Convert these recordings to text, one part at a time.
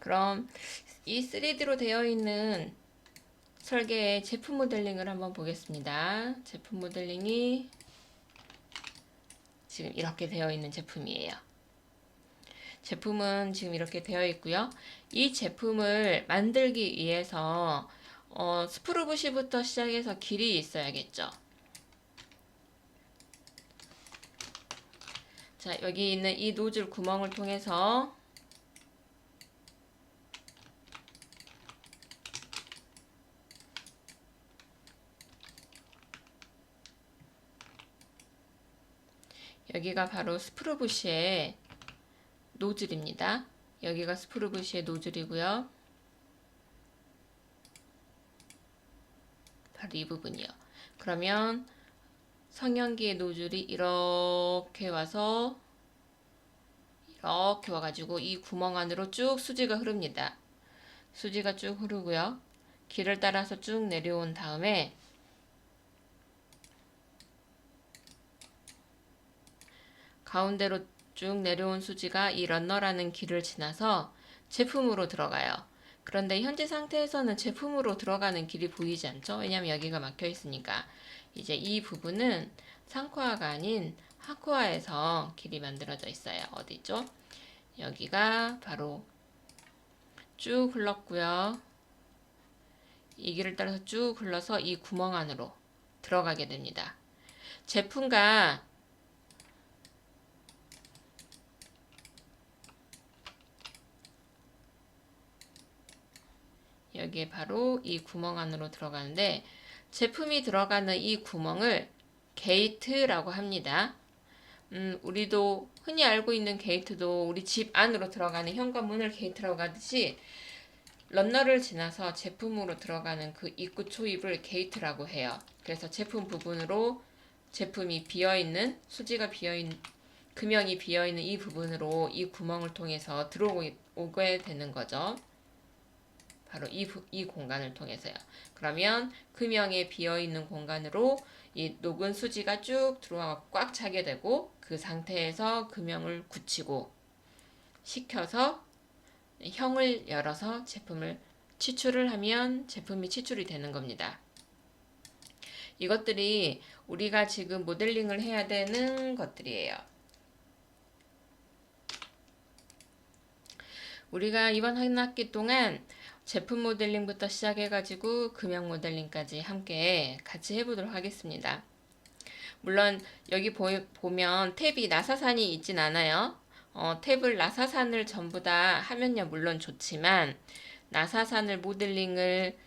그럼 이 3D로 되어 있는 설계의 제품 모델링을 한번 보겠습니다. 제품 모델링이 지금 이렇게 되어 있는 제품이에요. 제품은 지금 이렇게 되어 있고요. 이 제품을 만들기 위해서 스프루브시부터 시작해서 길이 있어야겠죠. 자, 여기 있는 이 노즐 구멍을 통해서 여기가 바로 스프루브시의 노즐입니다. 여기가 스프루브시의 노즐이고요. 바로 이 부분이요. 그러면 성형기의 노즐이 이렇게 와서 이렇게 와가지고 이 구멍 안으로 쭉 수지가 흐릅니다. 수지가 쭉 흐르고요. 길을 따라서 쭉 내려온 다음에 가운데로 쭉 내려온 수지가 이 런너라는 길을 지나서 제품으로 들어가요. 그런데 현재 상태에서는 제품으로 들어가는 길이 보이지 않죠? 왜냐하면 여기가 막혀 있으니까. 이제 이 부분은 상코아가 아닌 하코아에서 길이 만들어져 있어요. 어디죠? 여기가 바로 쭉 흘렀고요. 이 길을 따라서 쭉 흘러서 이 구멍 안으로 들어가게 됩니다. 제품과 여기에 바로 이 구멍 안으로 들어가는데 제품이 들어가는 이 구멍을 게이트라고 합니다. 우리도 흔히 알고 있는 게이트도 우리 집 안으로 들어가는 현관문을 게이트라고 하듯이 런너를 지나서 제품으로 들어가는 그 입구 초입을 게이트라고 해요. 그래서 제품 부분으로 제품이 비어있는 수지가 비어있는 금형이 비어있는 이 부분으로 이 구멍을 통해서 들어오게 되는 거죠. 바로 이 공간을 통해서요. 그러면 금형에 비어있는 공간으로 이 녹은 수지가 쭉 들어와 꽉 차게 되고 그 상태에서 금형을 굳히고 식혀서 형을 열어서 제품을 치출을 하면 제품이 치출이 되는 겁니다. 이것들이 우리가 지금 모델링을 해야 되는 것들이에요. 우리가 이번 한 학기 동안 제품 모델링부터 시작해가지고 금형 모델링까지 함께 같이 해보도록 하겠습니다. 물론 여기 보면 탭이 나사산이 있진 않아요. 탭을 나사산을 전부 다 하면요 물론 좋지만 나사산을 모델링을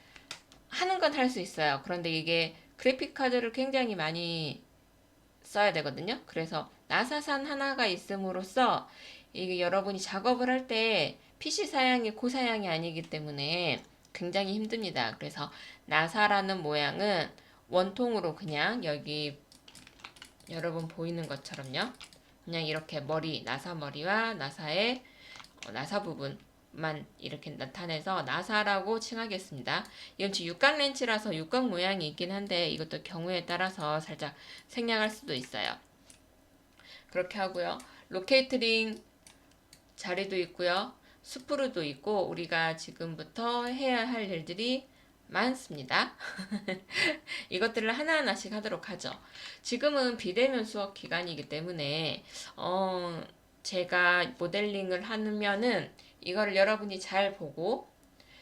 하는 건 할 수 있어요. 그런데 이게 그래픽 카드를 굉장히 많이 써야 되거든요. 그래서 나사산 하나가 있음으로써 이게 여러분이 작업을 할 때 PC 사양이 고사양이 아니기 때문에 굉장히 힘듭니다. 그래서 나사라는 모양은 원통으로 그냥 여기 여러분 보이는 것처럼요. 그냥 이렇게 머리, 나사 머리와 나사의 나사 부분만 이렇게 나타내서 나사라고 칭하겠습니다. 이건 지금 육각 렌치라서 육각 모양이 있긴 한데 이것도 경우에 따라서 살짝 생략할 수도 있어요. 그렇게 하고요. 로케이트링 자리도 있고요. 스프루도 있고 우리가 지금부터 해야 할 일들이 많습니다. 이것들을 하나하나씩 하도록 하죠. 지금은 비대면 수업 기간이기 때문에 제가 모델링을 하면은 이거를 여러분이 잘 보고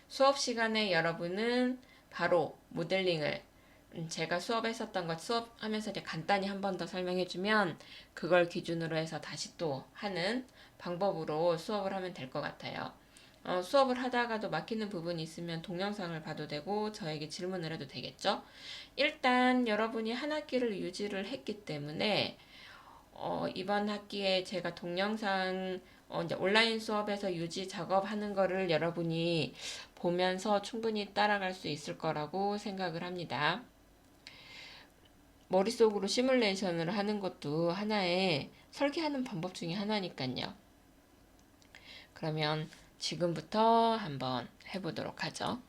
수업 시간에 여러분은 바로 모델링을 제가 수업했었던 것 수업하면서 이제 간단히 한 번 더 설명해주면 그걸 기준으로 해서 다시 또 하는 방법으로 수업을 하면 될 것 같아요. 수업을 하다가도 막히는 부분이 있으면 동영상을 봐도 되고 저에게 질문을 해도 되겠죠. 일단 여러분이 한 학기를 유지를 했기 때문에 이번 학기에 제가 동영상 이제 온라인 수업에서 유지 작업하는 거를 여러분이 보면서 충분히 따라갈 수 있을 거라고 생각을 합니다. 머릿속으로 시뮬레이션을 하는 것도 하나의 설계하는 방법 중에 하나니까요. 그러면 지금부터 한번 해보도록 하죠.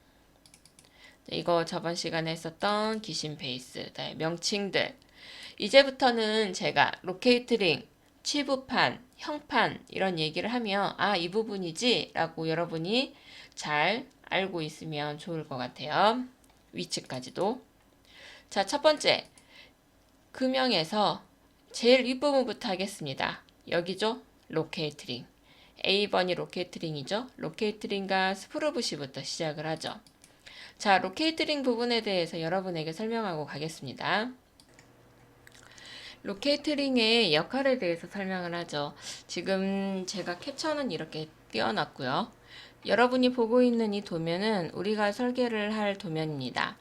이거 저번 시간에 했었던 기신 베이스, 명칭들. 이제부터는 제가 로케이트링, 치부판, 형판 이런 얘기를 하면 아, 이 부분이지 라고 여러분이 잘 알고 있으면 좋을 것 같아요. 위치까지도. 자, 첫 번째 금형에서 제일 윗부분부터 하겠습니다. 여기죠? 로케이트링. A번이 로케이트링이죠. 로케이트링과 스프루브시부터 시작을 하죠. 자, 로케이트링 부분에 대해서 여러분에게 설명하고 가겠습니다. 로케이트링의 역할에 대해서 설명을 하죠. 지금 제가 캡처는 이렇게 띄워놨고요. 여러분이 보고 있는 이 도면은 우리가 설계를 할 도면입니다.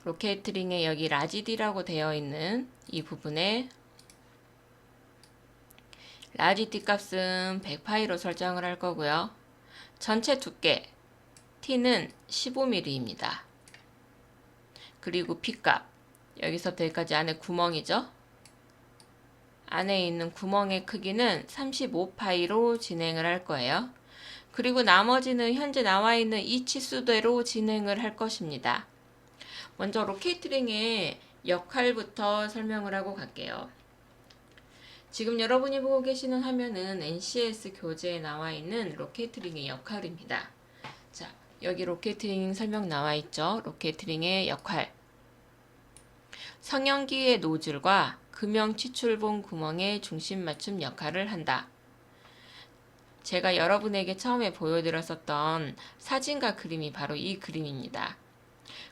로케이트링에 여기 라지-D라고 되어 있는 이 부분에 라지-D 값은 100파이로 설정을 할 거고요. 전체 두께 T는 15mm입니다. 그리고 P 값 여기서부터 여기까지 안에 구멍이죠. 안에 있는 구멍의 크기는 35파이로 진행을 할 거예요. 그리고 나머지는 현재 나와 있는 이 치수대로 진행을 할 것입니다. 먼저 로케이트링의 역할부터 설명을 하고 갈게요. 지금 여러분이 보고 계시는 화면은 NCS 교재에 나와 있는 로케이트링의 역할입니다. 자, 여기 로케이트링 설명 나와 있죠. 로케이트링의 역할. 성형기의 노즐과 금형 치출봉 구멍의 중심 맞춤 역할을 한다. 제가 여러분에게 처음에 보여드렸었던 사진과 그림이 바로 이 그림입니다.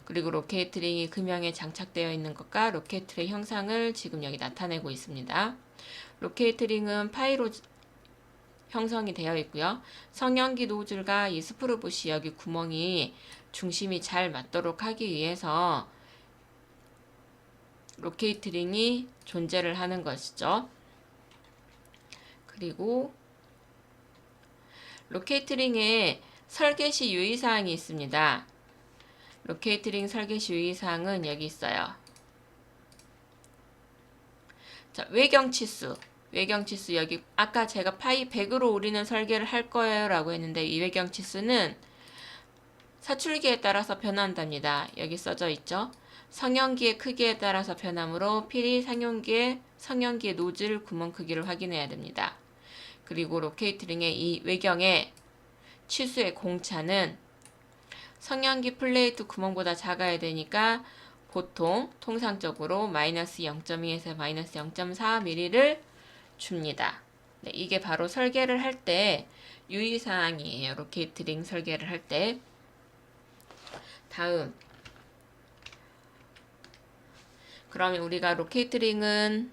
그리고 로케이트링이 금형에 장착되어 있는 것과 로케이트의 형상을 지금 여기 나타내고 있습니다. 로케이트링은 파이로 형성이 되어 있고요. 성형기 노즐과 이 스프루붓이 여기 구멍이 중심이 잘 맞도록 하기 위해서 로케이트링이 존재를 하는 것이죠. 그리고 로케이트링의 설계 시 유의사항이 있습니다. 로케이트링 설계 시 유의사항은 여기 있어요. 자, 외경치수. 외경치수 여기 아까 제가 파이 100으로 우리는 설계를 할 거예요 라고 했는데 이 외경치수는 사출기에 따라서 변한답니다. 여기 써져 있죠. 성형기의 크기에 따라서 변하므로 필히 성형기의 노즐 구멍 크기를 확인해야 됩니다. 그리고 로케이트링의 이 외경의 치수의 공차는 성형기 플레이트 구멍보다 작아야 되니까 보통 통상적으로 마이너스 0.2에서 마이너스 0.4mm를 줍니다. 네, 이게 바로 설계를 할 때 유의사항이에요. 로케이트링 설계를 할 때. 다음. 그러면 우리가 로케이트링은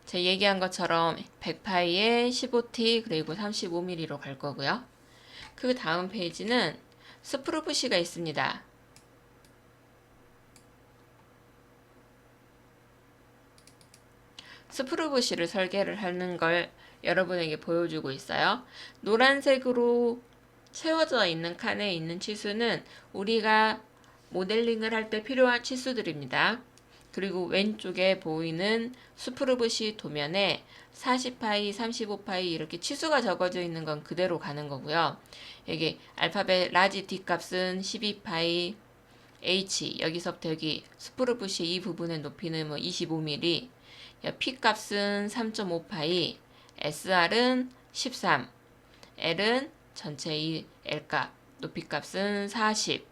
제가 얘기한 것처럼 100파이에 15T 그리고 35mm로 갈 거고요. 그 다음 페이지는 스프루붓이가 있습니다. 스프루붓이를 설계를 하는 걸 여러분에게 보여주고 있어요. 노란색으로 채워져 있는 칸에 있는 치수는 우리가 모델링을 할 때 필요한 치수들입니다. 그리고 왼쪽에 보이는 스프루붓이 도면에 40파이, 35파이 이렇게 치수가 적어져 있는 건 그대로 가는 거고요. 여기 알파벳 라지 D 값은 12파이, H 여기서부터 여기 스프루붓이 이 부분의 높이는 뭐 25mm, P 값은 3.5파이, SR은 13, L은 전체 이 L값, 높이 값은 40.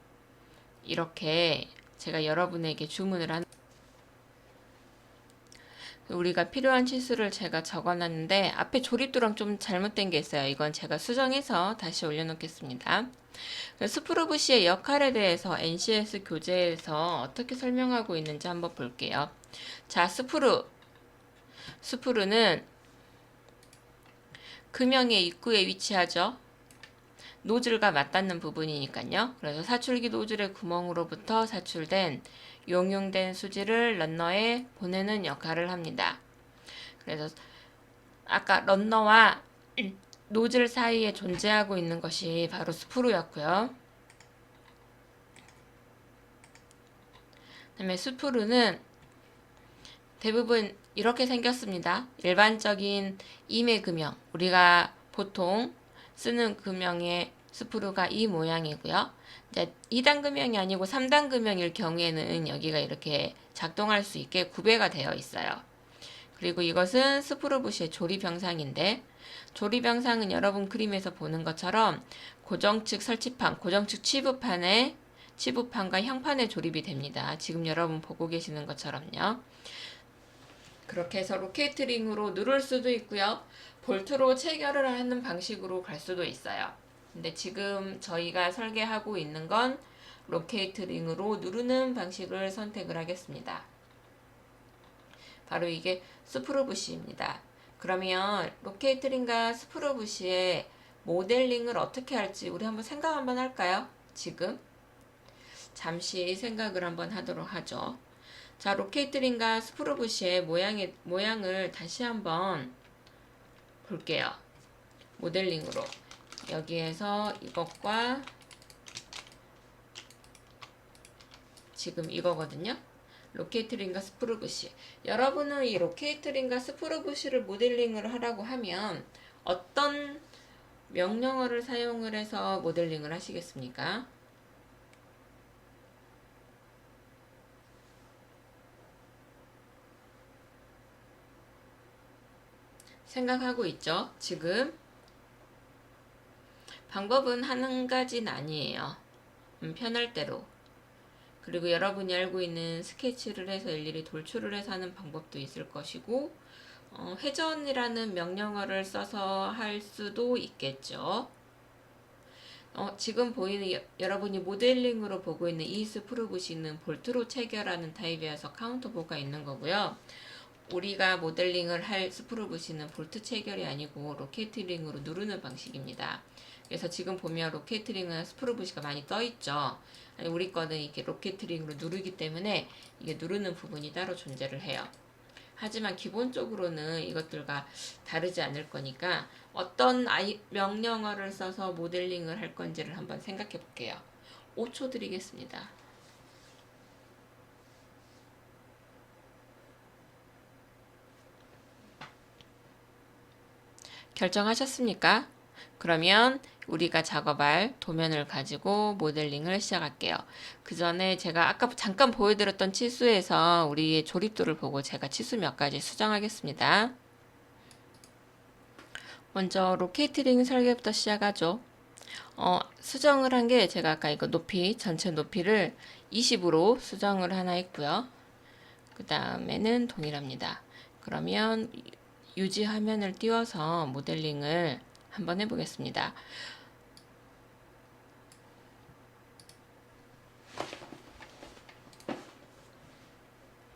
이렇게 제가 여러분에게 주문을 한 우리가 필요한 치수를 제가 적어놨는데 앞에 조립도랑 좀 잘못된 게 있어요. 이건 제가 수정해서 다시 올려놓겠습니다. 스프루붓의 역할에 대해서 NCS 교재에서 어떻게 설명하고 있는지 한번 볼게요. 자, 스프루는 금형의 입구에 위치하죠. 노즐과 맞닿는 부분이니까요. 그래서 사출기 노즐의 구멍으로부터 사출된 용융된 수지를 런너에 보내는 역할을 합니다. 그래서 아까 런너와 노즐 사이에 존재하고 있는 것이 바로 스프루였고요. 그다음에 스프루는 대부분 이렇게 생겼습니다. 일반적인 임의 금형, 우리가 보통 쓰는 금형의 스프루가 이 모양이고요. 이제 2단 금형이 아니고 3단 금형일 경우에는 여기가 이렇게 작동할 수 있게 구배가 되어 있어요. 그리고 이것은 스프루부시의 조립 영상인데, 조립 영상은 여러분 그림에서 보는 것처럼 고정축 설치판, 고정축 치부판과 형판에 조립이 됩니다. 지금 여러분 보고 계시는 것처럼요. 그렇게 해서 로케이트링으로 누를 수도 있고요. 볼트로 체결을 하는 방식으로 갈 수도 있어요. 근데 지금 저희가 설계하고 있는 건 로케이트링으로 누르는 방식을 선택을 하겠습니다. 바로 이게 스프루부시입니다. 그러면 로케이트링과 스프루부시의 모델링을 어떻게 할지 우리 한번 생각 한번 할까요? 지금 잠시 생각을 한번 하도록 하죠. 자, 로케이트링과 스프루부시의 모양을 다시 한번 볼게요. 모델링으로 여기에서 이것과 지금 이거거든요. 로케이트링과 스프루부시. 여러분은 이 로케이트링과 스프루부시를 모델링을 하라고 하면 어떤 명령어를 사용을 해서 모델링을 하시겠습니까? 생각하고 있죠? 지금 방법은 한 가지는 아니에요. 편할 대로. 그리고 여러분이 알고 있는 스케치를 해서 일일이 돌출을 해서 하는 방법도 있을 것이고, 회전이라는 명령어를 써서 할 수도 있겠죠. 지금 보이는 여러분이 모델링으로 보고 있는 이 스프루부시는 볼트로 체결하는 타입이어서 카운터보가 있는 거고요. 우리가 모델링을 할 스프루부시는 볼트 체결이 아니고 로케이트링으로 누르는 방식입니다. 그래서 지금 보면 로케이트링은 스프루부시가 많이 떠 있죠. 우리 거는 이렇게 로케이트링으로 누르기 때문에 이게 누르는 부분이 따로 존재를 해요. 하지만 기본적으로는 이것들과 다르지 않을 거니까 어떤 명령어를 써서 모델링을 할 건지를 한번 생각해 볼게요. 5초 드리겠습니다. 결정하셨습니까? 그러면 우리가 작업할 도면을 가지고 모델링을 시작할게요. 그 전에 제가 아까 잠깐 보여드렸던 치수에서 우리의 조립도를 보고 제가 치수 몇 가지 수정하겠습니다. 먼저 로케이트링 설계부터 시작하죠. 수정을 한 게 제가 아까 이거 높이, 전체 높이를 20으로 수정을 하나 했고요. 그 다음에는 동일합니다. 그러면 유지 화면을 띄워서 모델링을 한번 해보겠습니다.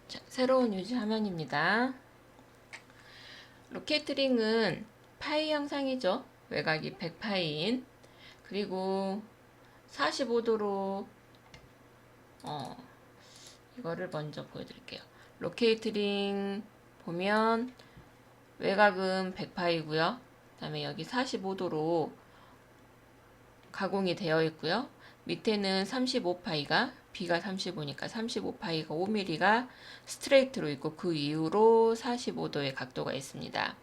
자, 새로운 유지 화면입니다. 로케이트링은 파이 형상이죠. 외곽이 100파이인. 그리고 45도로 이거를 먼저 보여드릴게요. 로케이트링 보면 외곽은 100파이고요. 그 다음에 여기 45도로 가공이 되어 있고요. 밑에는 35파이가 B가 35니까 35파이가 5mm가 스트레이트로 있고 그 이후로 45도의 각도가 있습니다.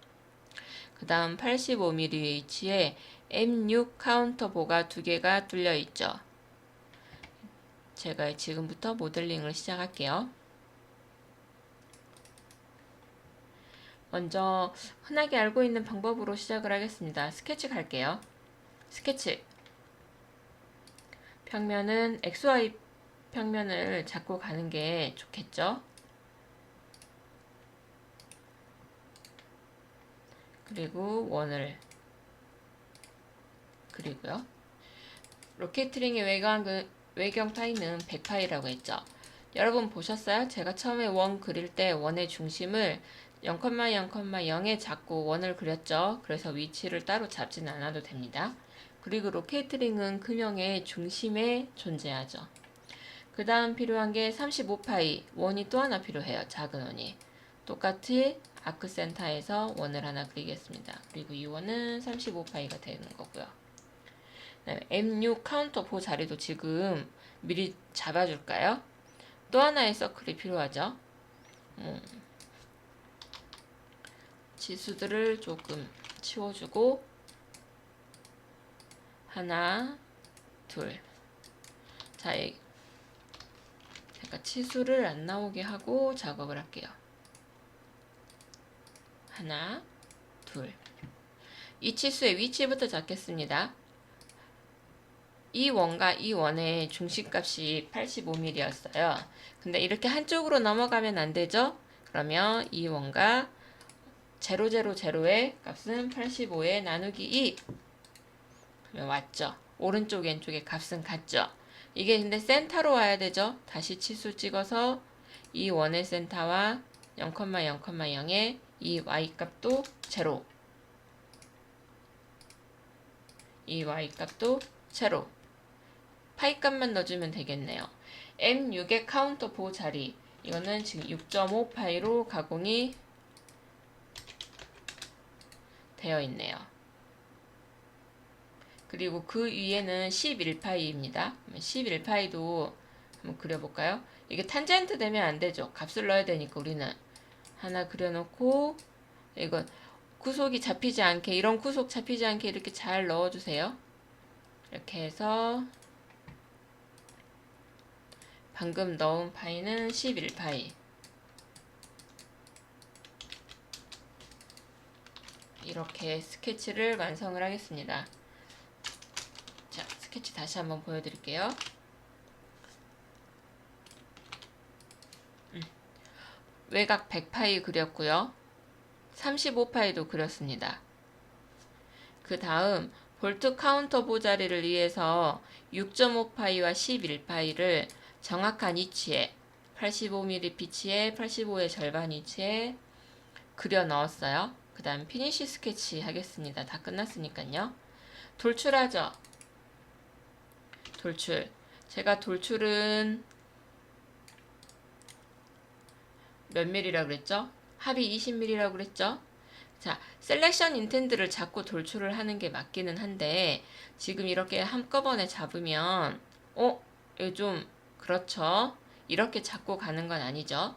그 다음 85mmH에 M6 카운터보가 두 개가 뚫려 있죠. 제가 지금부터 모델링을 시작할게요. 먼저 흔하게 알고 있는 방법으로 시작을 하겠습니다. 스케치 갈게요. 스케치. 평면은 XY 평면을 잡고 가는 게 좋겠죠. 그리고 원을 그리고요. 로케이트링의 외경 파이는 100파이라고 했죠. 여러분 보셨어요? 제가 처음에 원 그릴 때 원의 중심을 0,0,0에 잡고 원을 그렸죠. 그래서 위치를 따로 잡지는 않아도 됩니다. 그리고 로케이트링은 근형의 중심에 존재하죠. 그 다음 필요한 게 35파이 원이 또 하나 필요해요. 작은 원이. 똑같이 아크 센터에서 원을 하나 그리겠습니다. 그리고 이 원은 35파이가 되는 거고요. M6 카운터 보 자리도 지금 미리 잡아줄까요? 또 하나의 서클이 필요하죠. 지수들을 조금 치워주고 하나, 둘. 자, 제가 치수를 안 나오게 하고 작업을 할게요. 하나, 둘. 이 치수의 위치부터 잡겠습니다. 이 원과 이 원의 중심값이 85mm였어요. 근데 이렇게 한쪽으로 넘어가면 안 되죠? 그러면 이 원과 0,0,0의 값은 85에 나누기 2. 그러면 왔죠? 오른쪽 왼쪽의 값은 같죠? 이게 근데 센터로 와야 되죠? 다시 치수 찍어서 이 원의 센터와 0,0,0의 이 y값도 0. 이 y값도 0. 파이 값만 넣어주면 되겠네요. M6의 카운터 보호 자리. 이거는 지금 6.5파이로 가공이 되어 있네요. 그리고 그 위에는 11파이입니다. 11파이도 한번 그려볼까요? 이게 탄젠트 되면 안 되죠. 값을 넣어야 되니까 우리는 하나 그려놓고 이거 구속이 잡히지 않게 이런 구속 잡히지 않게 이렇게 잘 넣어주세요. 이렇게 해서 방금 넣은 파이는 11파이. 이렇게 스케치를 완성을 하겠습니다. 자, 스케치 다시 한번 보여드릴게요. 외곽 100파이 그렸고요. 35파이도 그렸습니다. 그 다음 볼트 카운터 보자리를 위해서 6.5파이와 11파이를 정확한 위치에 85mm 피치에 85의 절반 위치에 그려 넣었어요. 그 다음 피니쉬 스케치 하겠습니다. 다 끝났으니까요. 돌출하죠. 돌출. 제가 돌출은 몇 mm라고 그랬죠? 합이 20mm라고 그랬죠? 자, 셀렉션 인텐드를 잡고 돌출을 하는 게 맞기는 한데 지금 이렇게 한꺼번에 잡으면 이거 좀 그렇죠? 이렇게 잡고 가는 건 아니죠?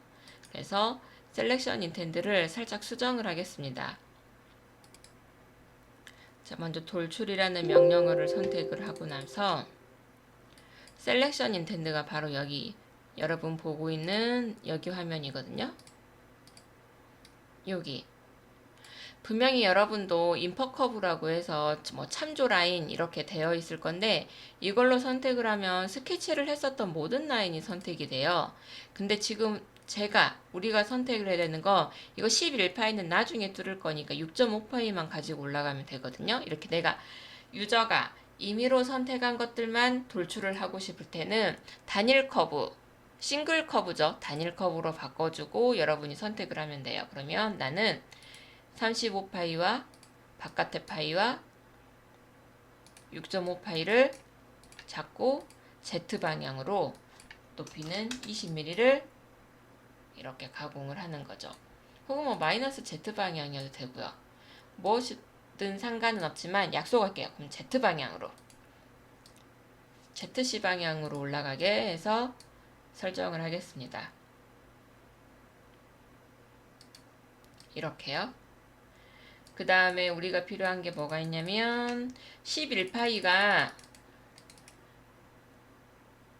그래서 셀렉션 인텐드를 살짝 수정을 하겠습니다. 자, 먼저 돌출이라는 명령어를 선택을 하고 나서 셀렉션 인텐드가 바로 여기 여러분 보고 있는 여기 화면이거든요. 여기 분명히 여러분도 인퍼 커브라고 해서 뭐 참조 라인 이렇게 되어 있을 건데 이걸로 선택을 하면 스케치를 했었던 모든 라인이 선택이 돼요. 근데 지금 우리가 선택을 해야 되는 거 이거 11파이는 나중에 뚫을 거니까 6.5파이만 가지고 올라가면 되거든요. 이렇게 내가 유저가 임의로 선택한 것들만 돌출을 하고 싶을 때는 단일 커브, 싱글 커브죠. 단일 커브로 바꿔주고 여러분이 선택을 하면 돼요. 그러면 나는 35파이와 바깥의 파이와 6.5파이를 잡고 Z방향으로 높이는 20mm를 이렇게 가공을 하는 거죠. 혹은 뭐 마이너스 Z방향이어도 되고요. 무엇이든 상관은 없지만 약속할게요. 그럼 Z방향으로 ZC 방향으로 올라가게 해서 설정을 하겠습니다. 이렇게요. 그 다음에 우리가 필요한 게 뭐가 있냐면 11파이가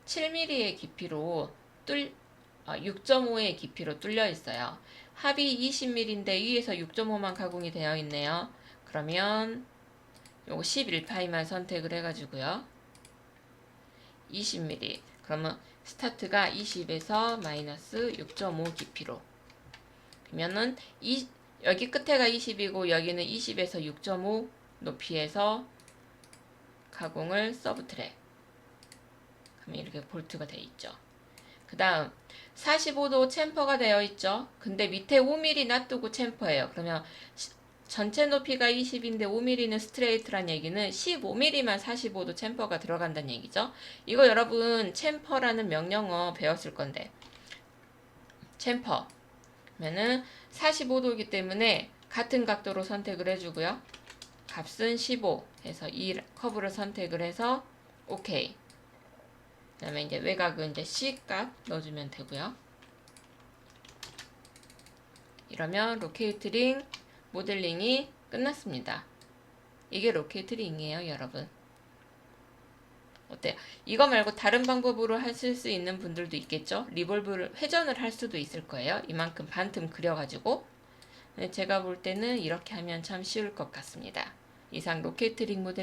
7mm의 깊이로 6.5의 깊이로 뚫려 있어요. 합이 20mm인데 위에서 6.5만 가공이 되어 있네요. 그러면 요거 11파이만 선택을 해가지고요. 20mm. 그러면 스타트가 20에서 마이너스 6.5 깊이로. 그러면은 여기 끝에가 20이고 여기는 20에서 6.5 높이에서 가공을 서브트랙. 그러면 이렇게 볼트가 되어 있죠. 그 다음 45도 챔퍼가 되어 있죠. 근데 밑에 5mm 놔두고 챔퍼예요. 그러면 전체 높이가 20인데 5mm는 스트레이트란 얘기는 15mm만 45도 챔퍼가 들어간다는 얘기죠. 이거 여러분 챔퍼라는 명령어 배웠을 건데 챔퍼 그러면은 45도이기 때문에 같은 각도로 선택을 해주고요. 값은 15 해서 이 커브를 선택을 해서 OK. 그 다음에 이제 외곽은 이제 C 값 넣어주면 되고요. 이러면 로케이트링 모델링이 끝났습니다. 이게 로케이트링이에요, 여러분. 어때요? 이거 말고 다른 방법으로 하실 수 있는 분들도 있겠죠? 리볼브를 회전을 할 수도 있을 거예요. 이만큼 반틈 그려가지고 제가 볼 때는 이렇게 하면 참 쉬울 것 같습니다. 이상 로켓 링 모델